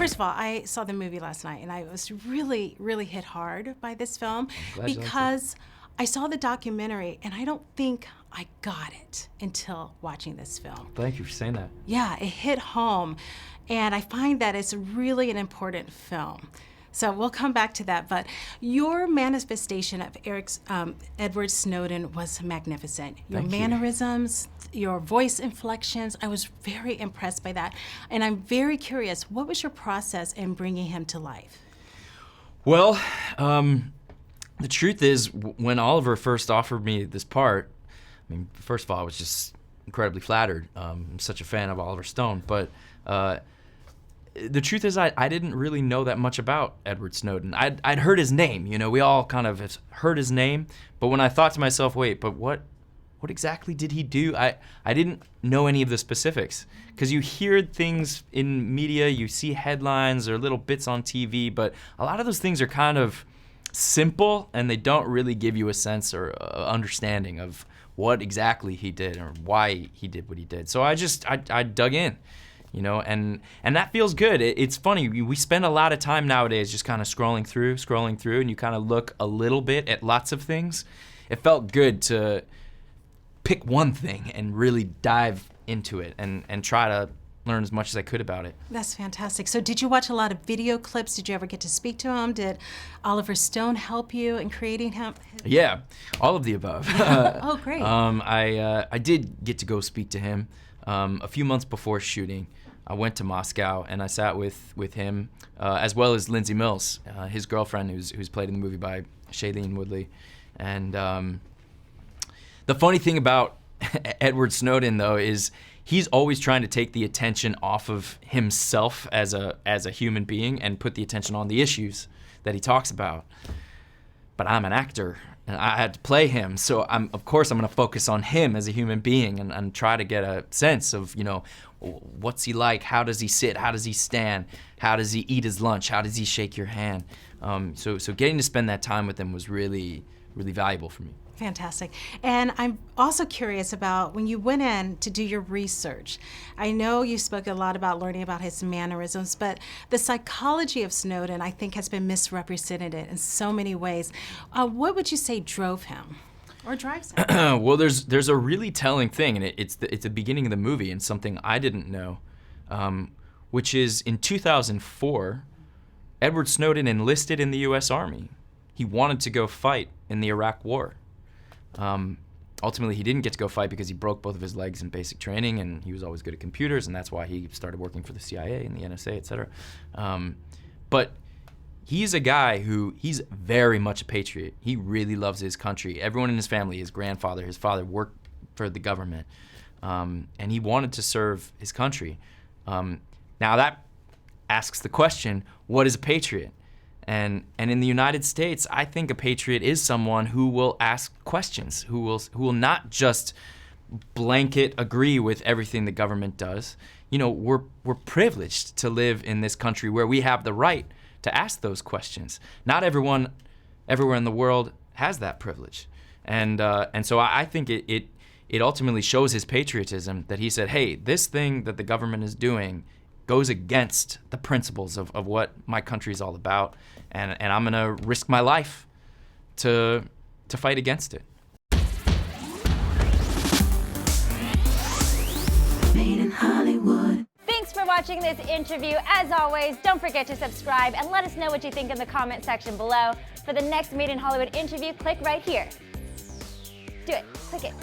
first of all, I saw the movie last night, and I was really, really hit hard by this film because I saw the documentary, and I don't think I got it until watching this film. Thank you for saying that. Yeah, it hit home, and I find that it's really an important film. So we'll come back to that, but your manifestation of Edward Snowden was magnificent. Your mannerisms, your voice inflections, I was very impressed by that. And I'm very curious, what was your process in bringing him to life? Well, the truth is, when Oliver first offered me this part, I mean, first of all, I was just incredibly flattered. I'm such a fan of Oliver Stone, but the truth is I didn't really know that much about Edward Snowden. I'd heard his name, you know, we all kind of have heard his name, but when I thought to myself, wait, but what exactly did he do? I didn't know any of the specifics, because you hear things in media, you see headlines or little bits on TV, but a lot of those things are kind of simple and they don't really give you a sense or understanding of what exactly he did or why he did what he did. So I dug in. You know, and that feels good. It's funny, we spend a lot of time nowadays just kind of scrolling through, and you kind of look a little bit at lots of things. It felt good to pick one thing and really dive into it and try to learn as much as I could about it. That's fantastic. So did you watch a lot of video clips? Did you ever get to speak to him? Did Oliver Stone help you in creating him? Yeah, all of the above. Oh, great. I did get to go speak to him a few months before shooting. I went to Moscow and I sat with him, as well as Lindsay Mills, his girlfriend, who's played in the movie by Shailene Woodley. And the funny thing about Edward Snowden, though, is he's always trying to take the attention off of himself as a human being and put the attention on the issues that he talks about. But I'm an actor, and I had to play him, so of course I'm going to focus on him as a human being and try to get a sense of, you know, what's he like, how does he sit, how does he stand, how does he eat his lunch, how does he shake your hand. So getting to spend that time with him was really, really valuable for me. Fantastic. And I'm also curious about when you went in to do your research. I know you spoke a lot about learning about his mannerisms, but the psychology of Snowden, I think, has been misrepresented in so many ways. What would you say drove him or drives him? Well, there's a really telling thing, and it's the beginning of the movie, and something I didn't know, which is in 2004, Edward Snowden enlisted in the U.S. Army. He wanted to go fight in the Iraq War. Ultimately, he didn't get to go fight because he broke both of his legs in basic training, and he was always good at computers, and that's why he started working for the CIA and the NSA, et cetera. But he's a guy he's very much a patriot. He really loves his country. Everyone in his family, his grandfather, his father worked for the government, and he wanted to serve his country. Now that asks the question, what is a patriot? And in the United States, I think a patriot is someone who will ask questions, who will not just blanket agree with everything the government does. You know, we're privileged to live in this country where we have the right to ask those questions. Not everyone everywhere in the world has that privilege. And so I think it ultimately shows his patriotism that he said, hey, this thing that the government is doing goes against the principles of what my country is all about, and I'm gonna risk my life to fight against it. Made in Hollywood. Thanks for watching this interview. As always, don't forget to subscribe and let us know what you think in the comment section below. For the next Made in Hollywood interview, click right here. Do it. Click it.